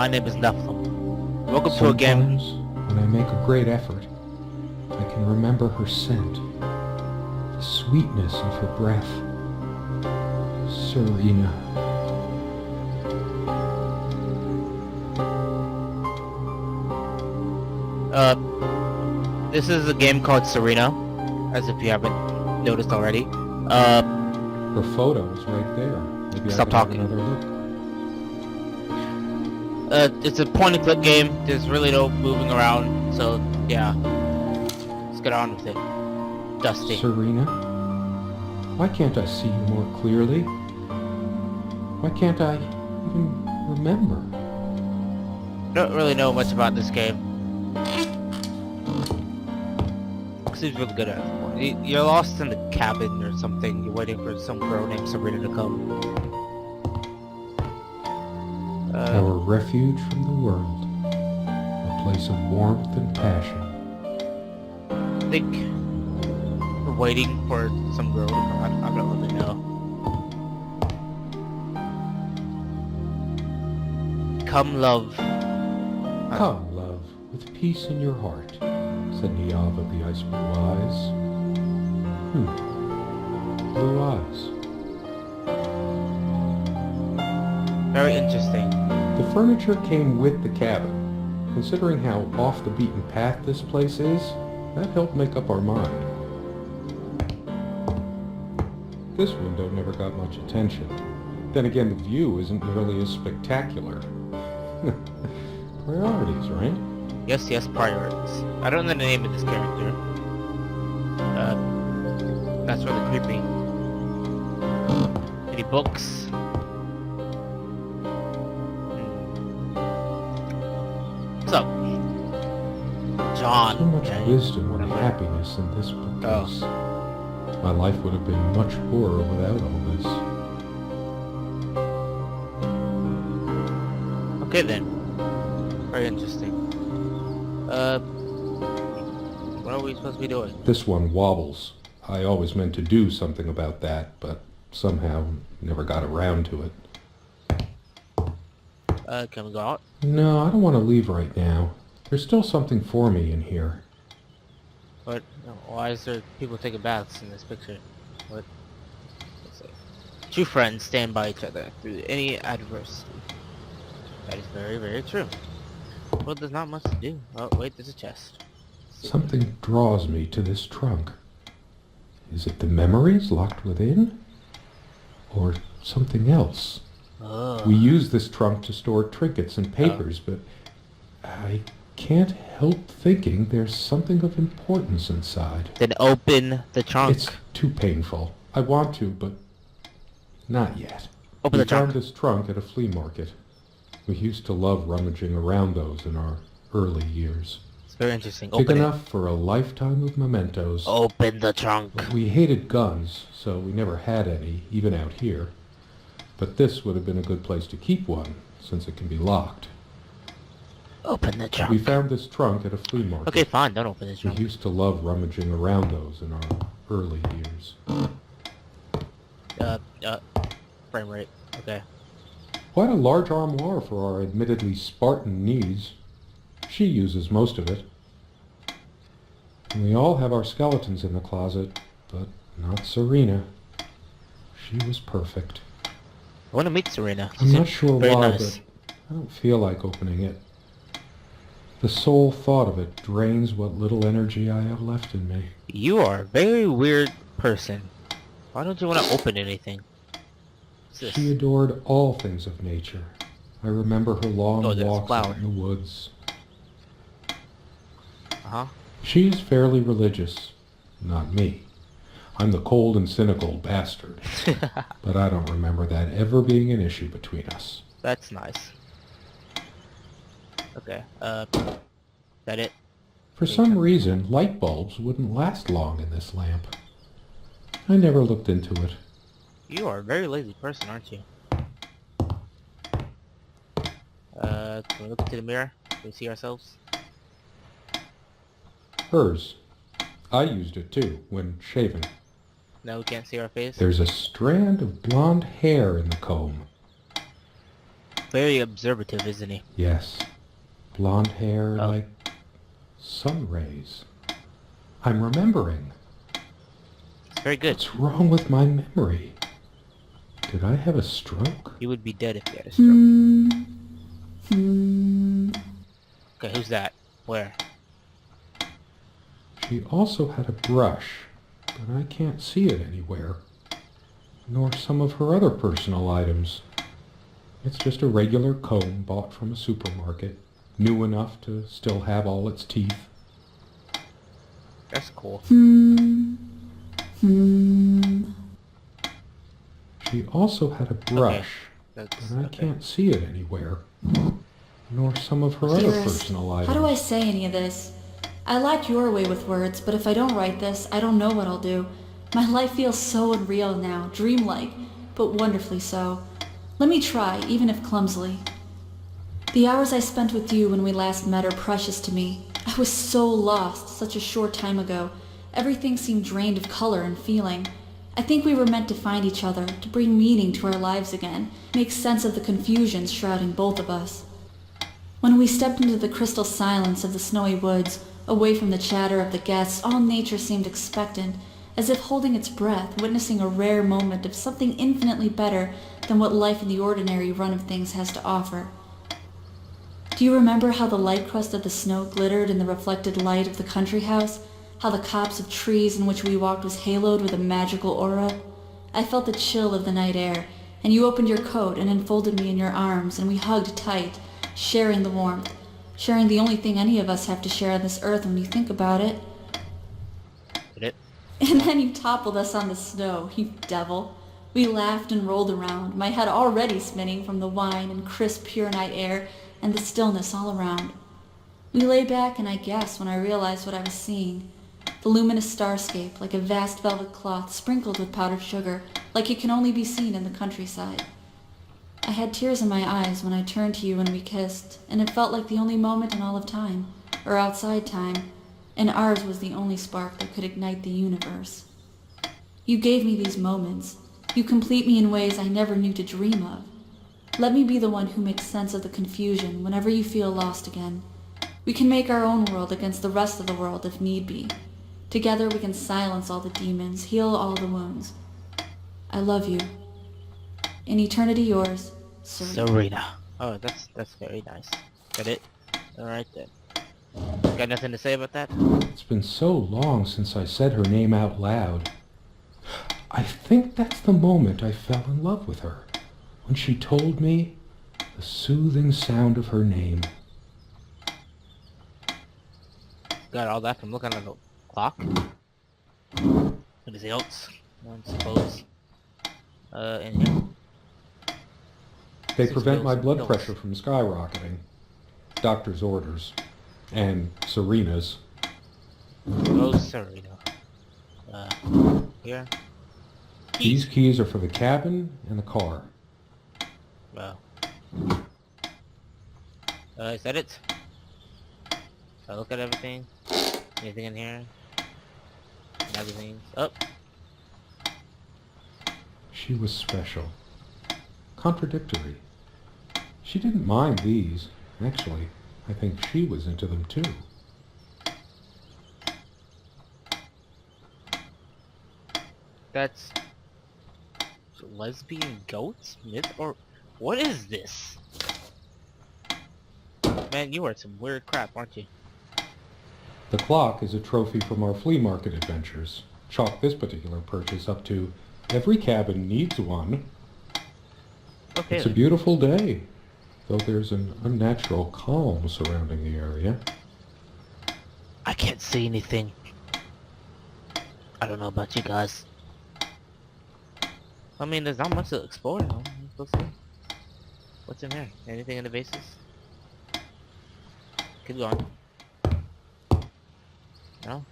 name is Nephilim. Welcome to a game. Sometimes, when I make a great effort, I can remember her scent, the sweetness of her breath. Serena. This is a game called Serena, as if you haven't noticed already. Her photo is right there. Maybe Stop I can talking. have another look. It's a point-and-click game. There's really no moving around, so yeah. Let's get on with it. Dusty. Serena? Why can't I see you more clearly? Why can't I even remember? Don't really know much about this game. Seems really good at it. You're lost in the cabin or something. You're waiting for some girl named Serena to come. Our refuge from the world. A place of warmth and passion. I think we're waiting for some girl to come. I don't really know. Come, love. Come, love, with peace in your heart, said Niamh of the Ice Blue Eyes. Blue eyes. Very interesting. The furniture came with the cabin. Considering how off the beaten path this place is, that helped make up our mind. This window never got much attention. Then again, the view isn't nearly as spectacular. Priorities, right? Yes, priorities. I don't know the name of this character. That's really creepy. Any books? What's up? John. So much wisdom and happiness in this bookcase. My life would have been much poorer without all this. Okay then. Very interesting. What are we supposed to be doing? This one wobbles. I always meant to do something about that, but somehow never got around to it. Can we go out? No, I don't want to leave right now. There's still something for me in here. What? Why is there people taking baths in this picture? What? Let's see. Two friends stand by each other through any adversity. That is very, very true. Well, there's not much to do. Oh, wait, there's a chest. Something draws me to this trunk. Is it the memories locked within? Or something else? Oh. We use this trunk to store trinkets and papers, but I can't help thinking there's something of importance inside. Then open the trunk. It's too painful. I want to, but not yet. Open We the trunk. found this trunk at a flea market. We used to love rummaging around those in our early years. It's very interesting. Big Open it. enough for a lifetime of mementos. Open the trunk. But we hated guns, so we never had any, even out here. But this would have been a good place to keep one, since it can be locked. Open the trunk. We found this trunk at a flea market. Okay, fine. Don't open the We trunk. used to love rummaging around those in our early years. Frame rate. Okay. Quite a large armoire for our admittedly Spartan needs. She uses most of it. And we all have our skeletons in the closet, but not Serena. She was perfect. I want to meet Serena. I'm not sure very why, nice. but I don't feel like opening it. The sole thought of it drains what little energy I have left in me. You are a very weird person. Why don't you want to open anything? What's this? She adored all things of nature. I remember her long Oh, there's a walks flower. out in the woods. Uh-huh. She is fairly religious. Not me. I'm the cold and cynical bastard. But I don't remember that ever being an issue between us. That's nice. Okay, that it? For some reason, light bulbs wouldn't last long in this lamp. I never looked into it. You are a very lazy person, aren't you? Can we look into the mirror? Can we see ourselves? Hers. I used it too, when shaving. No, we can't see our face? There's a strand of blonde hair in the comb. Very observative, isn't he? Yes. Blonde hair Oh. like sun rays. I'm remembering. Very good. What's wrong with my memory? Did I have a stroke? You would be dead if you had a stroke. Okay, who's that? Where? She also had a brush, but I can't see it anywhere. Nor some of her other personal items. It's just a regular comb bought from a supermarket, new enough to still have all its teeth. That's cool. She also had a brush, That's but I okay. can't see it anywhere. Nor some of her other Dearest, personal items. how do I say any of this? I like your way with words, but if I don't write this, I don't know what I'll do. My life feels so unreal now, dreamlike, but wonderfully so. Let me try, even if clumsily. The hours I spent with you when we last met are precious to me. I was so lost such a short time ago. Everything seemed drained of color and feeling. I think we were meant to find each other, to bring meaning to our lives again, make sense of the confusion shrouding both of us. When we stepped into the crystal silence of the snowy woods, away from the chatter of the guests, all nature seemed expectant, as if holding its breath, witnessing a rare moment of something infinitely better than what life in the ordinary run of things has to offer. Do you remember how the light crust of the snow glittered in the reflected light of the country house? How the copse of trees in which we walked was haloed with a magical aura? I felt the chill of the night air, and you opened your coat and enfolded me in your arms, and we hugged tight, sharing the warmth, sharing the only thing any of us have to share on this earth when you think about it. Did it? And then you toppled us on the snow, you devil. We laughed and rolled around, my head already spinning from the wine and crisp pure night air and the stillness all around. We lay back and I gasped when I realized what I was seeing. The luminous starscape, like a vast velvet cloth sprinkled with powdered sugar, like it can only be seen in the countryside. I had tears in my eyes when I turned to you and we kissed, and it felt like the only moment in all of time, or outside time, and ours was the only spark that could ignite the universe. You gave me these moments. You complete me in ways I never knew to dream of. Let me be the one who makes sense of the confusion whenever you feel lost again. We can make our own world against the rest of the world if need be. Together we can silence all the demons, heal all the wounds. I love you. In eternity yours, Serena. Serena. Oh, that's very nice. Got it? Alright then. Got nothing to say about that? It's been so long since I said her name out loud. I think that's the moment I fell in love with her. When she told me the soothing sound of her name. Got all that from looking at the clock? Anything else? I suppose. In here. They Six prevent my pills, blood pills. pressure from skyrocketing. Doctor's orders. And Serena's. Oh, Serena. Here. These keys are for the cabin and the car. Wow. Is that it? I look at everything. Anything in here? Magazines. Up. She was special. Contradictory. She didn't mind these. Actually, I think she was into them too. That's lesbian goats? Myth or what is this? Man, you are some weird crap, aren't you? The clock is a trophy from our flea market adventures. Chalk this particular purchase up to every cabin needs one. Okay. It's a then. beautiful day, though there's an unnatural calm surrounding the area. I can't see anything. I don't know about you guys. I mean, there's not much to explore though. Let's see. What's in here? Anything in the bases? Keep going. No?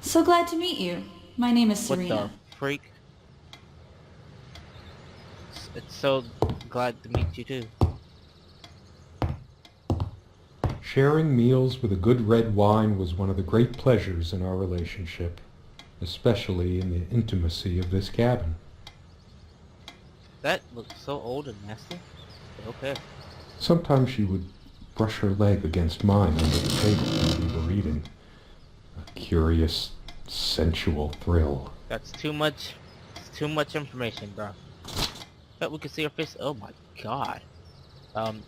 So glad to meet you. My name is What Serena. the freak? It's so glad to meet you too. Sharing meals with a good red wine was one of the great pleasures in our relationship, especially in the intimacy of this cabin. That looks so old and nasty. Okay. Sometimes she would brush her leg against mine under the table while we were eating. A curious, sensual thrill. That's too much. It's too much information, bro. But we can see her face. Oh my god.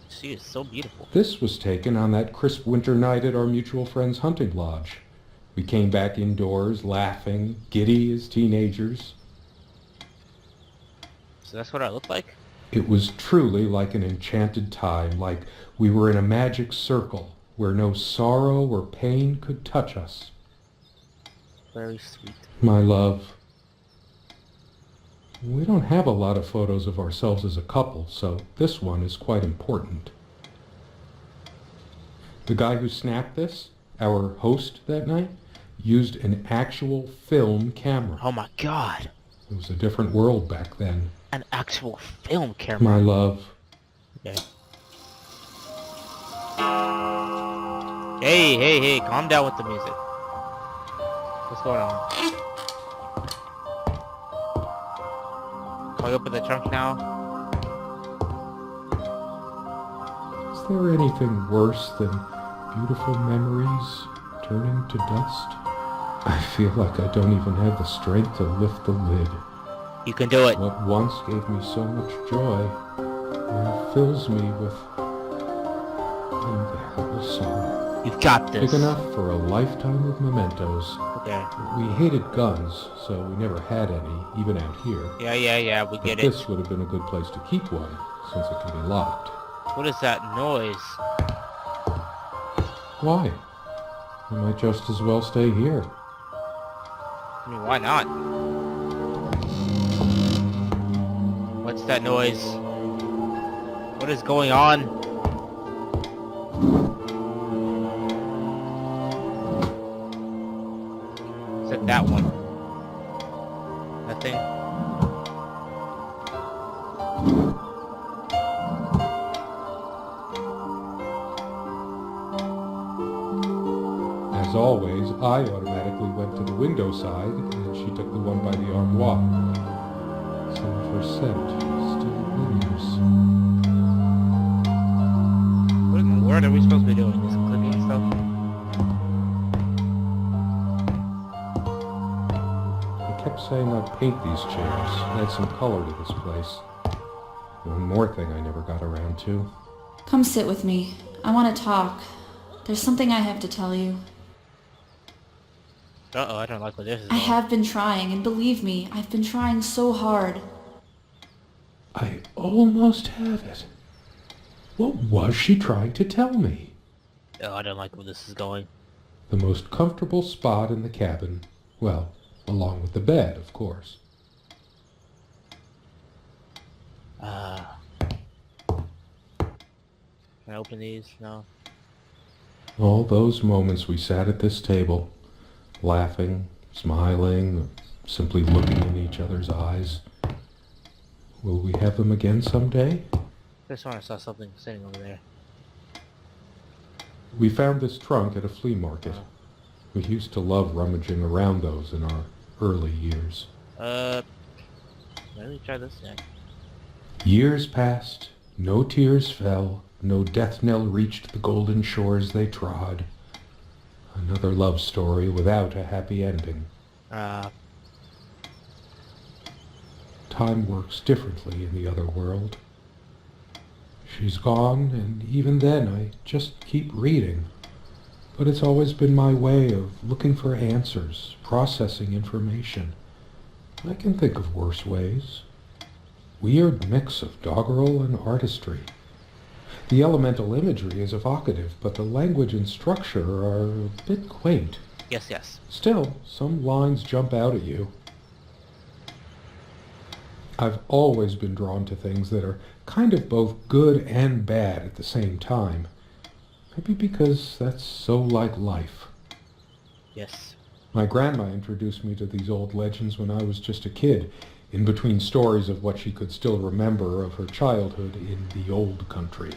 She is so beautiful. This was taken on that crisp winter night at our mutual friend's hunting lodge. We came back indoors, laughing, giddy as teenagers. So that's what I look like? It was truly like an enchanted time, like we were in a magic circle where no sorrow or pain could touch us. Very sweet. My love, we don't have a lot of photos of ourselves as a couple, so this one is quite important. The guy who snapped this, our host that night, used an actual film camera. Oh my god. It was a different world back then. An actual film camera. My love. Okay. Hey, calm down with the music. What's going on? Can we open the trunk now? Is there anything worse than beautiful memories turning to dust? I feel like I don't even have the strength to lift the lid. You can do it. What once gave me so much joy now fills me with unbearable sorrow. You've got this. Big enough for a lifetime of mementos. Okay. We hated guns, so we never had any, even out here. Yeah, we But get it. this would have been a good place to keep one, since it can be locked. What is that noise? Why? I might just as well stay here. I mean, why not? What's that noise? What is going on? Is it that one? Nothing? As always, I automatically went to the window side, and she took the one by the armoire. Some of her scent still lingers. What in the world are we supposed to be doing? Just clicking and stuff? I kept saying I'd paint these chairs, add some color to this place. One more thing I never got around to. Come sit with me. I want to talk. There's something I have to tell you. Uh-oh, I don't like what this is I about. have been trying, and believe me, I've been trying so hard. I almost have it. What was she trying to tell me? Oh, I don't like where this is going. The most comfortable spot in the cabin. Well, along with the bed, of course. Can I open these? No. All those moments we sat at this table, laughing, smiling, simply looking in each other's eyes. Will we have them again someday? This one I saw something sitting over there. We found this trunk at a flea market. We used to love rummaging around those in our early years. Let me try this thing. Years passed, no tears fell, no death knell reached the golden shores they trod. Another love story without a happy ending. Time works differently in the other world. She's gone, and even then I just keep reading. But it's always been my way of looking for answers, processing information. I can think of worse ways. Weird mix of doggerel and artistry. The elemental imagery is evocative, but the language and structure are a bit quaint. Yes. Still, some lines jump out at you. I've always been drawn to things that are kind of both good and bad at the same time. Maybe because that's so like life. Yes. My grandma introduced me to these old legends when I was just a kid, in between stories of what she could still remember of her childhood in the old country.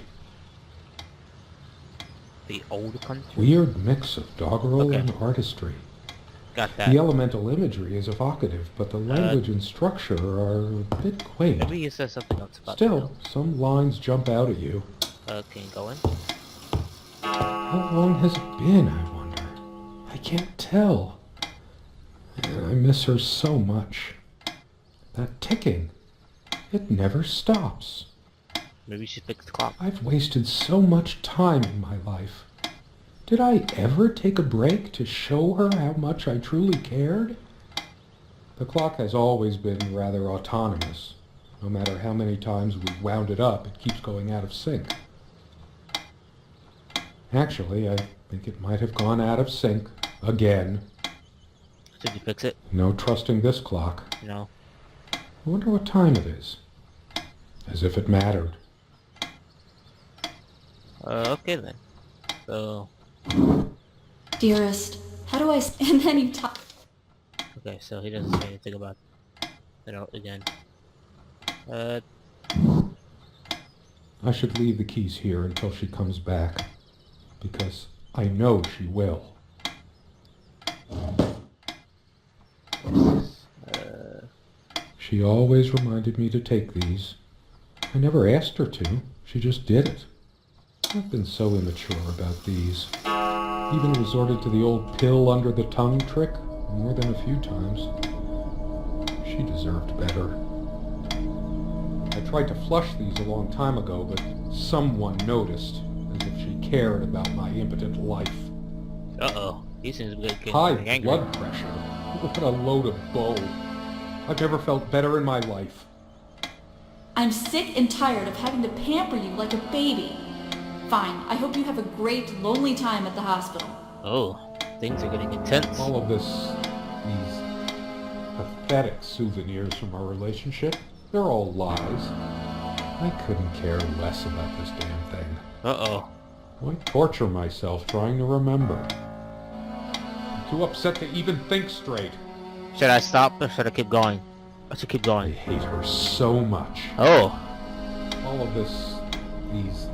The old country? Weird mix of doggerel Okay. and artistry. Got The that. elemental imagery is evocative, but the language and structure are a bit quaint. Maybe you said something else about Still, some lines jump out at you. can you go in? How long has it been, I wonder? I can't tell. I miss her so much. That ticking, it never stops. Maybe you should fix the clock. I've wasted so much time in my life. Did I ever take a break to show her how much I truly cared? The clock has always been rather autonomous. No matter how many times we wound it up, it keeps going out of sync. Actually, I think it might have gone out of sync again. Did you fix it? No trusting this clock. No. I wonder what time it is. As if it mattered. Okay then. So, Dearest, how do I... And then you talk... okay, so he doesn't say anything about the note again. I should leave the keys here until she comes back. Because I know she will. She always reminded me to take these. I never asked her to. She just did it. I've been so immature about these. Even resorted to the old pill under the tongue trick more than a few times. She deserved better. I tried to flush these a long time ago, but someone noticed, as if she cared about my impotent life. Uh-oh. He seems to be getting High angry. blood pressure. What a load of bull. I've never felt better in my life. I'm sick and tired of having to pamper you like a baby. Fine, I hope you have a great, lonely time at the hospital. Oh, things are getting intense. All of these pathetic souvenirs from our relationship, they're all lies. I couldn't care less about this damn thing. Uh-oh. Why torture myself trying to remember? I'm too upset to even think straight. Should I stop or should I keep going? I should keep I going. hate her so much. Oh. All of these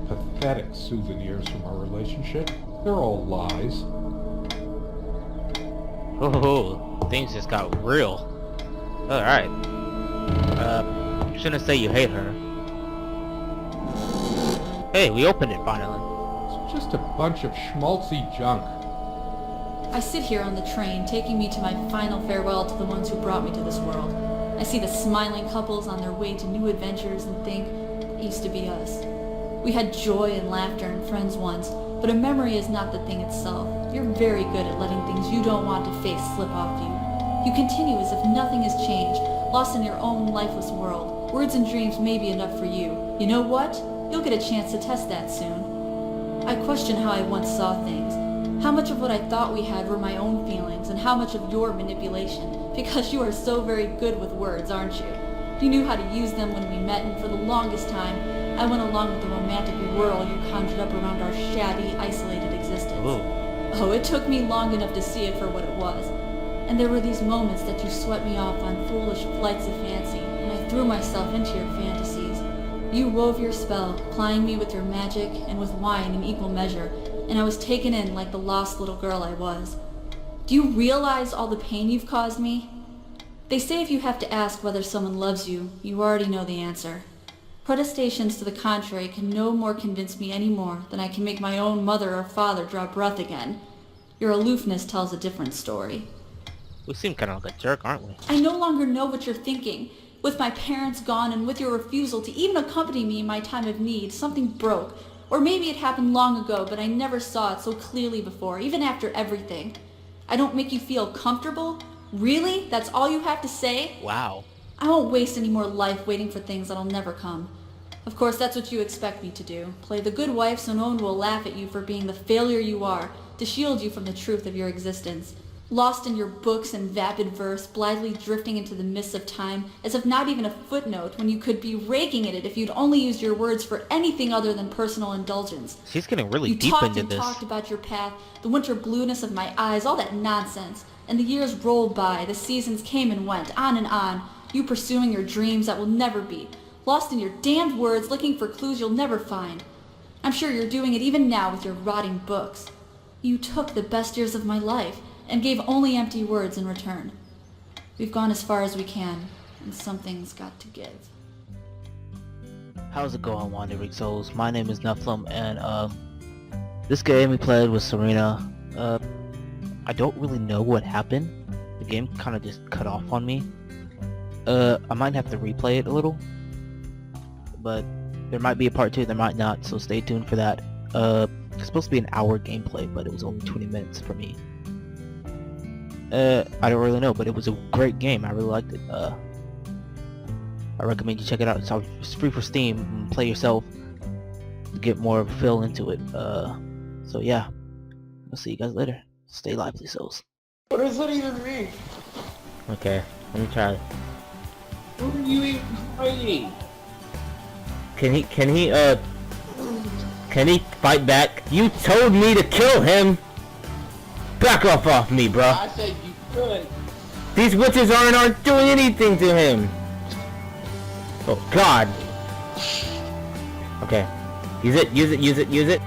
pathetic souvenirs from our relationship, they're all lies. Oh, things just got real. Alright. You shouldn't say you hate her. Hey, we opened it finally. It's just a bunch of schmaltzy junk. I sit here on the train, taking me to my final farewell to the ones who brought me to this world. I see the smiling couples on their way to new adventures and think, it used to be us. We had joy and laughter and friends once, but a memory is not the thing itself. You're very good at letting things you don't want to face slip off you. You continue as if nothing has changed, lost in your own lifeless world. Words and dreams may be enough for you. You know what? You'll get a chance to test that soon. I question how I once saw things. How much of what I thought we had were my own feelings, and how much of your manipulation, because you are so very good with words, aren't you? You knew how to use them when we met, and for the longest time, I went along with the romantic whirl you conjured up around our shabby, isolated existence. Ooh. Oh, it took me long enough to see it for what it was. And there were these moments that you swept me off on foolish flights of fancy, and I threw myself into your fantasies. You wove your spell, plying me with your magic and with wine in equal measure, and I was taken in like the lost little girl I was. Do you realize all the pain you've caused me? They say if you have to ask whether someone loves you, you already know the answer. Protestations to the contrary can no more convince me any more than I can make my own mother or father draw breath again. Your aloofness tells a different story. We seem kind of like a jerk, aren't we? I no longer know what you're thinking. With my parents gone and with your refusal to even accompany me in my time of need, something broke. Or maybe it happened long ago, but I never saw it so clearly before, even after everything. I don't make you feel comfortable? Really? That's all you have to say? Wow. I won't waste any more life waiting for things that'll never come. Of course, that's what you expect me to do. Play the good wife so no one will laugh at you for being the failure you are, to shield you from the truth of your existence. Lost in your books and vapid verse, blithely drifting into the mists of time, as if not even a footnote, when you could be raking at it if you'd only used your words for anything other than personal indulgence. She's getting really You deep talked into and this. talked about your path, the winter blueness of my eyes, all that nonsense. And the years rolled by, the seasons came and went, on and on, you pursuing your dreams that will never be, lost in your damned words, looking for clues you'll never find. I'm sure you're doing it even now with your rotting books. You took the best years of my life. and gave only empty words in return. We've gone as far as we can, and something's got to give. How's it going, Wandering Souls? My name is Nephilim, and this game we played with Serena. I don't really know what happened. The game kind of just cut off on me. I might have to replay it a little, but there might be a part 2, there might not, so stay tuned for that. It's supposed to be an hour gameplay, but it was only 20 minutes for me. I don't really know, but it was a great game. I really liked it. I recommend you check it out. It's free for Steam. Play yourself to get more of a feel into it. So yeah, I'll see you guys later. Stay lively, souls. What does that even mean? Okay, let me try. What are you even fighting? Can he fight back? You told me to kill him! Back off me, bro. I said you could. These witches aren't doing anything to him. Oh God. Okay. Use it.